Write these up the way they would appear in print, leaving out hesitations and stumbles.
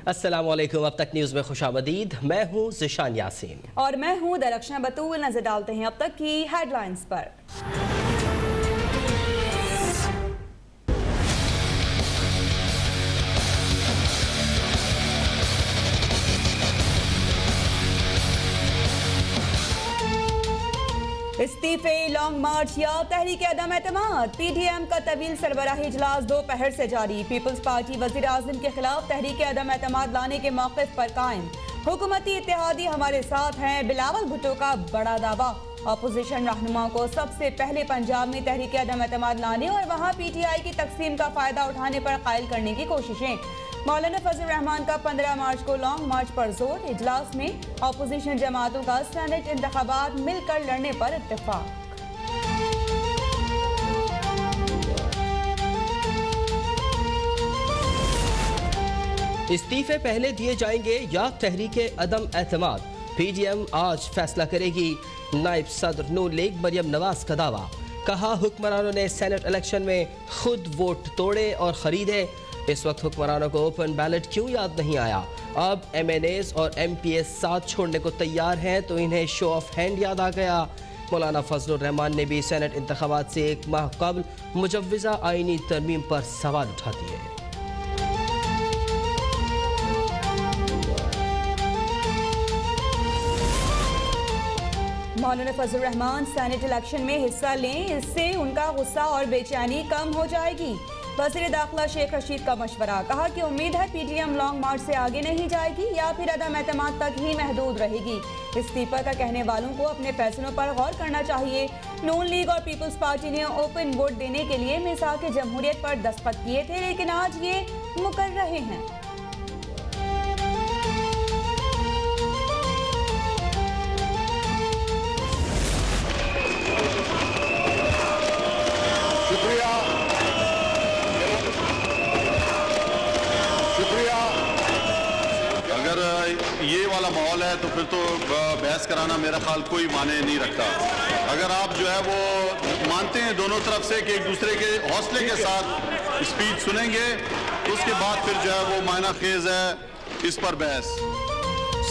अस्सलामुअलैकुम। अब तक न्यूज़ में खुशामदीद। मैं हूँ ज़िशान यासीन और मैं हूँ दरख्शां बतूल। नजर डालते हैं अब तक की हेडलाइंस पर। इस्तीफे, लॉन्ग मार्च या तहरीक अदम एतमाद। पीडीएम का तवील सरबराही इजलास दोपहर से जारी। पीपल्स पार्टी वजीर आज़म के खिलाफ तहरीक अदम एतमाद लाने के मौक़िफ़ पर कायम। हुकूमती इत्तेहादी हमारे साथ हैं, बिलावल भुट्टो का बड़ा दावा। अपोजिशन रहनुमाओं को सबसे पहले पंजाब में तहरीक अदम एतमाद लाने और वहाँ PTI की तकसीम का फ़ायदा उठाने पर कायल करने की कोशिशें। मौलाना फजल रहमान का 15 मार्च को लॉन्ग मार्च पर जोर। इजलास में अपोजिशन जमातों का सेनेट इंतखाबात मिलकर लड़ने पर इत्तेफाक। इस्तीफे पहले दिए जाएंगे या तहरीक अदम एतमाद, PDM आज फैसला करेगी। नायब सदर नून लीग मरियम नवाज का दावा। कहा हुक्मरानों ने सेनेट इलेक्शन में खुद वोट तोड़े और खरीदे। इस वक्त हुक्मरानों को ओपन बैलेट क्यों याद नहीं आया। अब MNAs और MPs साथ छोड़ने को तैयार हैं तो इन्हें शो ऑफ हैंड याद आ गया। मौलाना फजल रहमान ने भी सेनेट इंतखाबात से एक माह कबल मुजव्वज़ा आईनी तरमीम पर सवाल उठा दिए। मौलाना फजल रहमान सेनेट इलेक्शन में हिस्सा लें, इससे उनका गुस्सा और बेचैनी कम हो जाएगी। वज़ीर दाखिला शेख रशीद का मशवरा। कहा कि उम्मीद है PDM लॉन्ग मार्च से आगे नहीं जाएगी या फिर अदम एतमाद तक ही महदूद रहेगी। इस्तीफा का कहने वालों को अपने फैसलों पर गौर करना चाहिए। नून लीग और पीपल्स पार्टी ने ओपन वोट देने के लिए मिसाक जमहूरियत पर दस्तखत किए थे, लेकिन आज ये मुकर रहे हैं। ये वाला माहौल है तो फिर तो बहस कराना मेरा ख्याल कोई माने नहीं रखता। अगर आप जो है वो मानते हैं दोनों तरफ से कि एक दूसरे के हौसले के साथ स्पीच सुनेंगे तो उसके बाद फिर जो है वो मायना खेज है इस पर बहस।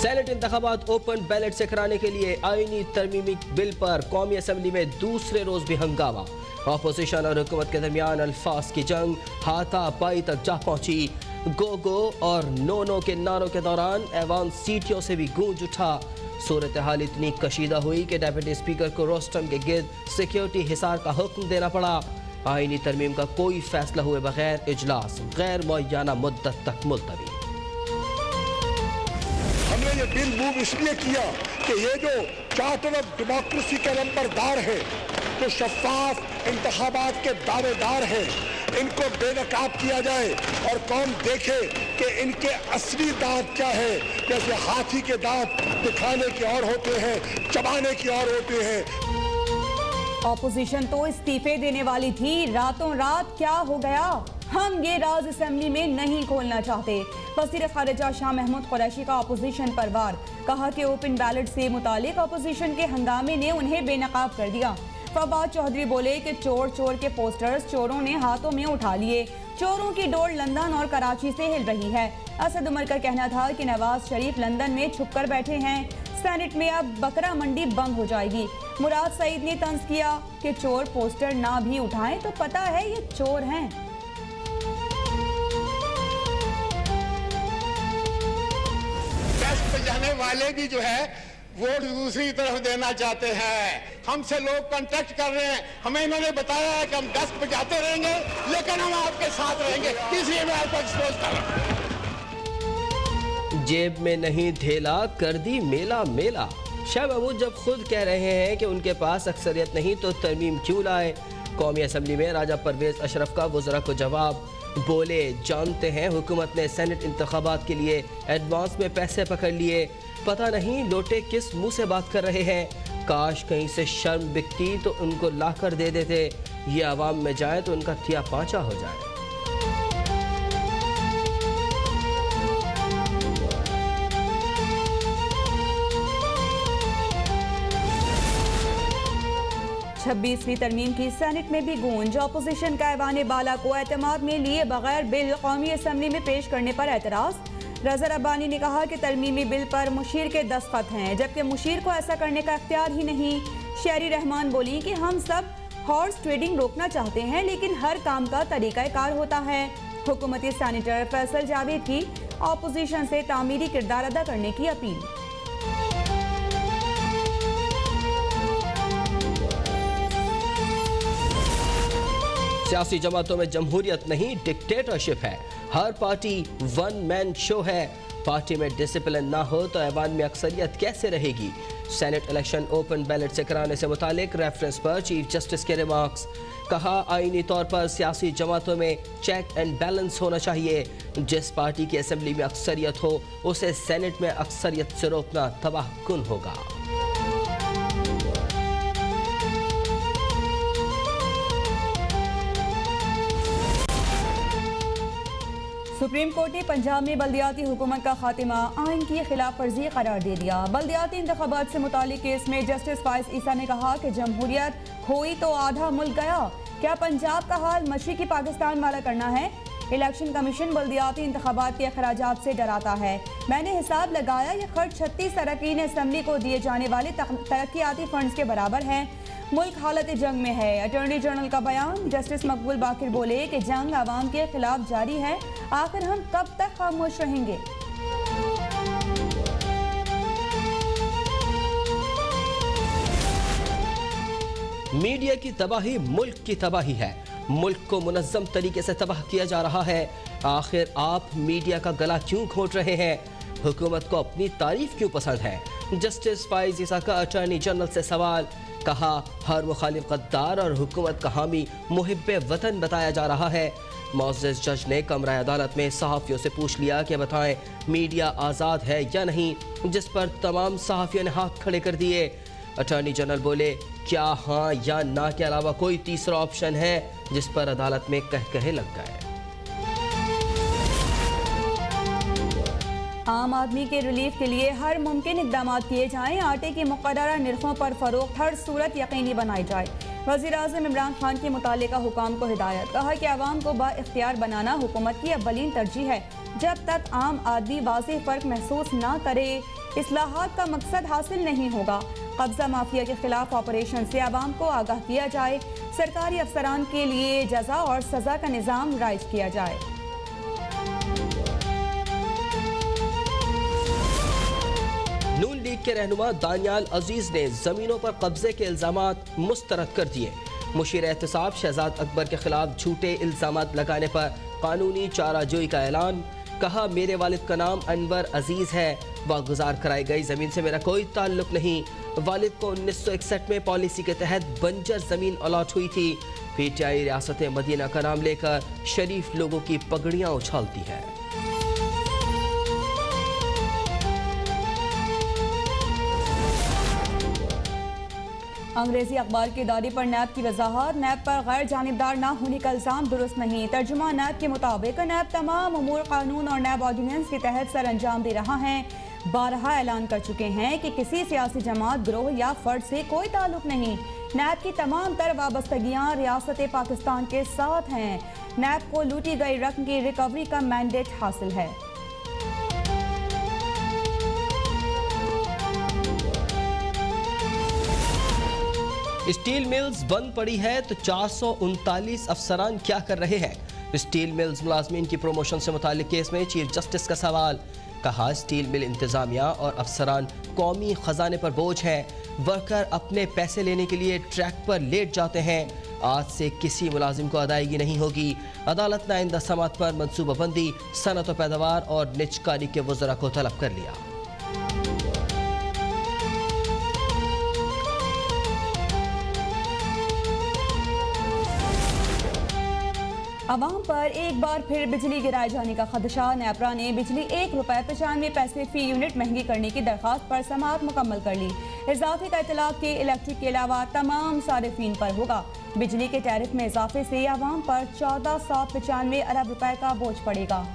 सेनेट इंतखाबात ओपन बैलेट से कराने के लिए आईनी तरमीमी बिल पर कौमी असम्बली में दूसरे रोज भी हंगामा। अपोजिशन और हुकूमत के दरमियान अल्फाज की जंग हाथापाई तक जा पहुंची। गो और नो के नारों के दौरान ऐवान सीटियों से भी गूंज उठा। सूरत हाल इतनी कशीदा हुई कि डेप्यूटी स्पीकर को रोस्टम के गिर्द सिक्योरिटी हिसार का हुक्म देना पड़ा। आईनी तरमीम का कोई फैसला हुए बगैर इजलास गैर मुअय्यना मुद्दत तक मुलतवी। हमने ये बिल मूव इसलिए किया कि ये जो चार्टर ऑफ डेमोक्रेसी के नंबरदार है, जो शफाफ इंतखाबात के दावेदार हैं, इनको बेनकाब किया जाए और कौन देखे कि इनके असली दांत क्या है। जैसे हाथी के दांत दिखाने के और होते हैं, चबाने के और होते हैं। ऑपोजिशन तो इस्तीफे देने वाली थी, रातों रात क्या हो गया। हम ये राज असेंबली में नहीं खोलना चाहते। वज़ीर ख़ारिजा शाह महमूद कुरैशी का अपोजिशन पर वार। कहा कि ओपन बैलेट से मुतालिक अपोजिशन के हंगामे ने उन्हें बेनकाब कर दिया। फवाद चौधरी बोले कि चोर के पोस्टर्स चोरों ने हाथों में उठा लिए। चोरों की डोर लंदन और कराची से हिल रही है। असद उमर का कहना था कि नवाज शरीफ लंदन में छुपकर बैठे हैं। सेनेट में अब बकरा मंडी बंद हो जाएगी। मुराद सईद ने तंज किया कि चोर पोस्टर ना भी उठाएं तो पता है ये चोर हैं। डेस्क पे जाने वाले भी जो है वोट दूसरी तरफ देना चाहते हैं। हमसे लोग कांटेक्ट कर रहे हैं, हमें इन्होंने बताया है कि हम डेस्क पे जाते रहेंगे लेकिन हम आपके साथ रहेंगे, इसलिए मैं आपको एक्सपोज कर रहा हूं। जेब में नहीं धेला कर दी मेला मेला। शाह महमूद जब खुद कह रहे हैं कि उनके पास अक्सरियत नहीं तो तरमीम क्यों लाए। कौमी असम्बली में राजा परवेज अशरफ का वज़रा को जवाब। बोले जानते हैं हुकूमत ने सेनेट इंतखाबात के लिए एडवांस में पैसे पकड़ लिए। पता नहीं लोटे किस मुंह से बात कर रहे हैं। काश कहीं से शर्म बिकती तो उनको लाकर दे देते। ये आवाम में जाए तो उनका थिया पांचा हो जाए। छब्बीसवीं तरमीम की सेनेट में भी गूंज। अपोजिशन का ऐवान बाला को एतमाद में लिए बगैर बिल कौमी असम्बली में पेश करने पर एतराज। रज़ा रब्बानी ने कहा कि तरमीमी बिल पर मुशीर के दस्तखत हैं, जबकि मुशीर को ऐसा करने का इख्तियार ही नहीं। शेरी रहमान बोली कि हम सब हॉर्स ट्रेडिंग रोकना चाहते हैं, लेकिन हर काम का तरीक़ाकार होता है। हुकूमती सैनेटर फैसल जावेद की अपोजिशन से तामीरी किरदार अदा करने की अपील। सियासी जमातों में जमहूरियत नहीं डिक्टेटरशिप है। हर पार्टी वन मैन शो है। पार्टी में डिसिप्लिन ना हो तो ऐवान में अक्सरियत कैसे रहेगी। सेनेट इलेक्शन ओपन बैलेट से कराने से मुतालिक रेफरेंस पर चीफ जस्टिस के रिमार्क्स। कहा आईनी तौर पर सियासी जमातों में चेक एंड बैलेंस होना चाहिए। जिस पार्टी की असेंबली में अक्सरियत हो उसे सेनेट में अक्सरियत से रोकना तबाहकुन होगा। सुप्रीम कोर्ट ने पंजाब में बल्दियाती हुकूमत का खात्मा आइन की खिलाफ वर्जी करार दे दिया। बल्दियाती इंतखाबात से मुतालिक केस में जस्टिस फाइज ईसा ने कहा कि जमहूरियत खोई तो आधा मुल्क गया। क्या पंजाब का हाल मशरिकी पाकिस्तान वाला करना है? इलेक्शन कमीशन बल्दियाती इंतखाबात के अखराजात से डराता है। मैंने हिसाब लगाया, ये खर्च 36 अरकान असम्बली को दिए जाने वाले तरक्याती फंड्स के बराबर है। मुल्क हालत जंग में है। अटॉर्नी जनरल का बयान। जस्टिस मकबूल बाकिर बोले कि जंग आवाम के खिलाफ जारी है, आखिर हम कब तक खामोश रहेंगे। मीडिया की तबाही मुल्क की तबाही है। मुल्क को मुनज़्ज़म तरीके से तबाह किया जा रहा है। आखिर आप मीडिया का गला क्यों घोंट रहे हैं? हुकूमत को अपनी तारीफ क्यों पसंद है? जस्टिस फाइज ईसा का अटॉर्नी जनरल से सवाल। कहा हर मुखालिफ गद्दार और हुकूमत का हामी मुहिब्बे वतन बताया जा रहा है। मुअज़्ज़ज़ जज ने कमरा अदालत में सहाफ़ियों से पूछ लिया कि बताएं मीडिया आज़ाद है या नहीं, जिस पर तमाम सहाफ़ियों ने हाथ खड़े कर दिए। अटॉर्नी जनरल बोले क्या हाँ या ना के अलावा कोई तीसरा ऑप्शन है, जिस पर अदालत में कहे लग गए। आम आदमी के रिलीफ के लिए हर मुमकिन इक़दाम किए जाएं। आटे की मुक़र्ररा निर्खों पर फ़रोख्त हर सूरत यकीनी बनाई जाए। वज़ीर-ए-आज़म इमरान खान की मुतालिका हुकाम को हिदायत। कहा कि आवाम को बाइख्तियार बनाना हुकूमत की अव्वलीन तरजीह है। जब तक आम आदमी वाज़ेह फ़र्क महसूस ना करे, इस्लाहात का मकसद हासिल नहीं होगा। कब्ज़ा माफिया के खिलाफ ऑपरेशन से आवाम को आगाह किया जाए। सरकारी अफसरान के लिए जज़ा और सज़ा का निज़ाम राइज किया जाए। नून लीग के रहनुमा दानियाल अजीज ने जमीनों पर कब्जे के इल्जामात मुस्तरद कर दिए। मुशीर एहतसाब शहजाद अकबर के खिलाफ झूठे इल्जामात लगाने पर कानूनी चाराजोई का ऐलान। कहा मेरे वालिद का नाम अनवर अजीज है, वागुजार कराई गई जमीन से मेरा कोई ताल्लुक नहीं। वालिद को 1961 में पॉलिसी के तहत बंजर जमीन अलॉट हुई थी। पीटीआई रियासत मदीना का नाम लेकर शरीफ लोगों की पगड़ियां उछालती है। अंग्रेजी अखबार की दारी पर नैब की वजाहत। नैब पर गैर जानिबदार ना होने का इल्ज़ाम दुरुस्त नहीं। तर्जुमा नैब के मुताबिक नैब तमाम उमूर कानून और नैब ऑर्डिनेंस के तहत सर अंजाम दे रहा है। बारहा ऐलान कर चुके हैं कि किसी सियासी जमात, ग्रोह या फर्द से कोई ताल्लुक नहीं। नैब की तमाम तर वाबस्तगियाँ रियासत पाकिस्तान के साथ हैं। नैब को लूटी गई रकम की रिकवरी का मैंडेट हासिल है। स्टील मिल्स बंद पड़ी है तो 439 अफसरान क्या कर रहे हैं? स्टील मिल्स मुलाजमीन की प्रमोशन से मुतालिक केस में चीफ जस्टिस का सवाल। कहा स्टील मिल इंतजामिया और अफसरान कौमी खजाने पर बोझ है। वर्कर अपने पैसे लेने के लिए ट्रैक पर लेट जाते हैं। आज से किसी मुलाजिम को अदायगी नहीं होगी। अदालत ने आइंदा समात पर मनसूबाबंदी, सनत व पैदावार और निजकारी के वज़रा को तलब कर लिया। अवाम पर एक बार फिर बिजली गिराए जाने का खदशा। नेपरा ने बिजली ₹1.95 फी यूनिट महंगी करने की दरखास्त पर समाअत मुकम्मल कर ली। इजाफे का इतलाक के इलेक्ट्रिक के अलावा तमाम सारिफीन पर होगा। बिजली के टैरिफ में इजाफे से अवाम पर 1495 अरब रुपए का बोझ पड़ेगा।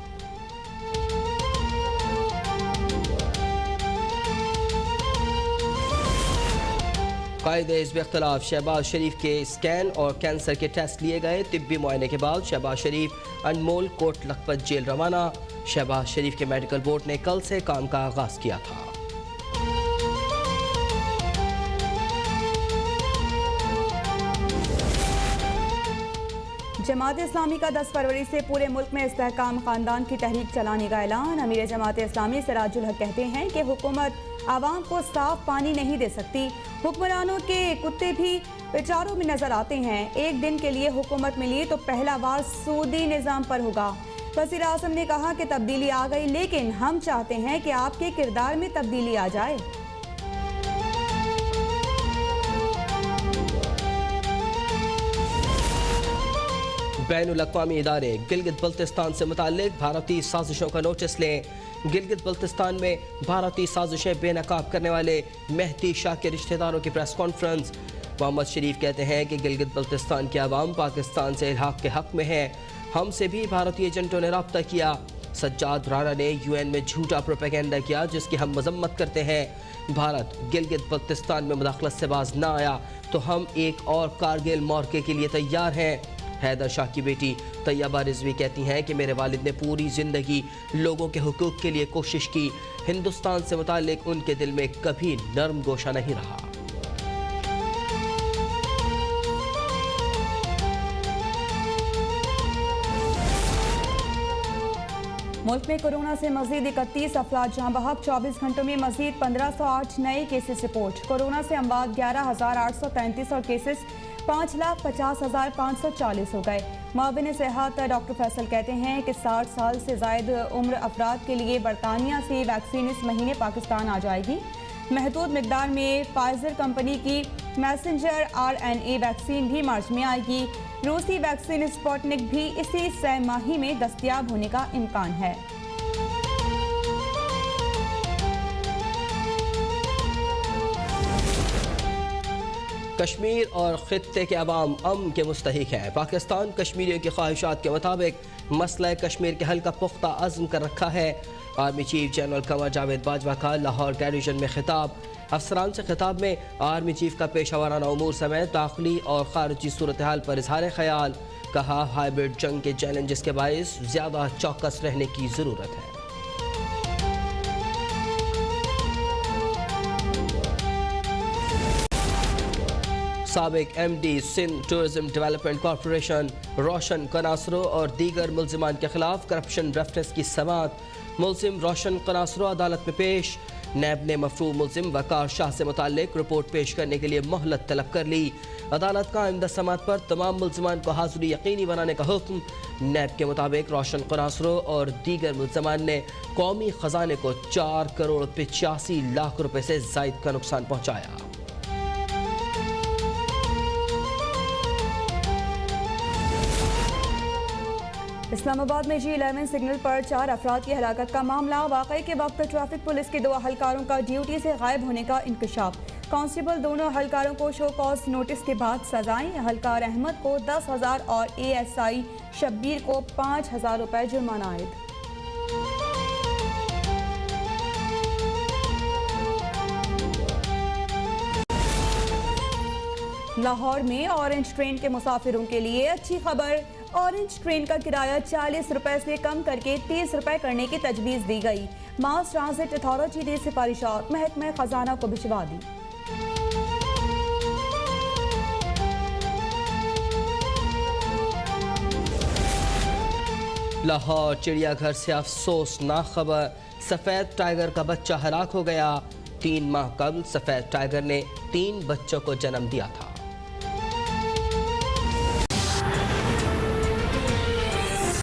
कायदे हिज़्ब इख्तिलाफ शहबाज शरीफ के स्कैन और कैंसर के टेस्ट लिए गए। तिब्बी मुआयने के बाद शहबाज शरीफ अनमोल कोट लखपत जेल रवाना। शहबाज शरीफ के मेडिकल बोर्ड ने कल से काम का आगाज किया था। जमात इस्लामी का 10 फरवरी से पूरे मुल्क में इस्तेहकाम खानदान की तहरीक चलाने का ऐलान। अमीर जमात इस्लामी सिराजुल हक कहते हैं कि हुकूमत आवाम को साफ पानी नहीं दे सकती। हुक्मरानों के कुत्ते भी बेचारों में नजर आते हैं। एक दिन के लिए हुकूमत मिली तो पहला वार सूदी निज़ाम पर होगा। वज़ीर आज़म ने कहा कि तब्दीली आ गई, लेकिन हम चाहते हैं कि आपके किरदार में तब्दीली आ जाए। बैनुल-अक़वामी इदारे गिलगित बल्तिस्तान से मुताल्लिक भारतीय साजिशों का नोटिस लें। गिलगित बल्तिस्तान में भारतीय साजिशें बेनकाब करने वाले मेहदी शाह के रिश्तेदारों की प्रेस कॉन्फ्रेंस। मोहम्मद शरीफ कहते हैं कि गिलगित बल्तिस्तान के अवाम पाकिस्तान से इल्हाक के हक में है। हमसे भी भारतीय एजेंटों ने रब्ता किया। सज्जाद राणा ने UN में झूठा प्रोपेगेंडा किया, जिसकी हम मजम्मत करते हैं। भारत गिलगित बल्तिस्तान में मुदाखलत से बाज ना आया तो हम एक और कारगिल मौके के लिए तैयार हैं। हैदर शाह की बेटी तैयबा रिजवी कहती हैं कि मेरे वालिद ने पूरी ज़िंदगी लोगों के हुकूक के लिए कोशिश की। हिंदुस्तान से मुताल्लिक उनके दिल में कभी नर्म गोशा नहीं रहा। मुल्क में कोरोना से मजीद 31 अफराद जहां बहक। 24 घंटों में मजीद 1508 नए केसेस रिपोर्ट। कोरोना से अमवात 11,833 और केसेस 5,50,540 हो गए। मुआविन सेहत डॉक्टर फैसल कहते हैं कि 60 साल से ज़ायद उम्र अफराद के लिए बरतानिया से वैक्सीन इस महीने पाकिस्तान आ जाएगी। महदूद मिकदार में फाइजर कंपनी की मैसेंजर RNA वैक्सीन भी मार्च में आएगी। रूसी वैक्सीन स्पुतनिक भी इसी सहमाही में दस्तयाब होने का इम्कान है। कश्मीर और खित्ते के अवाम अमन के मुस्तहिक हैं। पाकिस्तान कश्मीरियों की ख्वाहिशात के मुताबिक मसला कश्मीर के हल का पुख्ता अज़्म कर रखा है। Army chief general Qamar Javed Bajwa का लाहौर गैरिजन में खिताब। अफसरान से खिताब में आर्मी चीफ का पेशावराना उमूर समेत दाखिली और खारजी सूरत हाल पर इजहार ख्याल। कहा हाइब्रिड जंग के चैलेंजेस के बाइस ज़्यादा चौकस रहने की ज़रूरत है। साबिक MD Sindh tourism development corporation Roshan Kanasro और दीगर मुल्जिमान के खिलाफ करप्शन रेफरेंस की समाअत। मुल्जिम रोशन कनासरो अदालत में पेश। नैब ने मफरूम मुल्जिम वकार शाह से मुताल्लिक रिपोर्ट पेश करने के लिए मोहलत तलब कर ली। अदालत का आइंदा समाअत पर तमाम मुल्जिमान को हाजिरी यकीनी बनाने का हुक्म। नैब के मुताबिक रोशन कनासरो और दीगर मुल्जिमान ने कौमी खजाने को 4 करोड़ 85 लाख रुपए से जायद का नुकसान पहुँचाया। इस्लामाबाद में G11 सिग्नल पर 4 अफराद की हलाकत का मामला। वाक़ये के वक्त ट्रैफिक पुलिस के 2 अहलकारों का ड्यूटी से गायब होने का इंकशाफ। कांस्टेबल दोनों अहलकारों को शो कॉज नोटिस के बाद सजाएं। अहलकार अहमद को 10,000 और ASI शब्बीर को 5,000 रुपए जुर्माना आयद। लाहौर में ऑरेंज ट्रेन के मुसाफिरों के लिए अच्छी खबर। ऑरेंज ट्रेन का किराया 40 रुपए से कम करके 30 रुपए करने की तजवीज़ दी गई। मास ट्रांजिट अथॉरिटी ने सिफारिशात महकमे खजाना को भिजवा दी। लाहौर चिड़ियाघर से अफसोसनाक खबर। सफ़ेद टाइगर का बच्चा हलाक हो गया। 3 माह कबल सफ़ेद टाइगर ने 3 बच्चों को जन्म दिया था।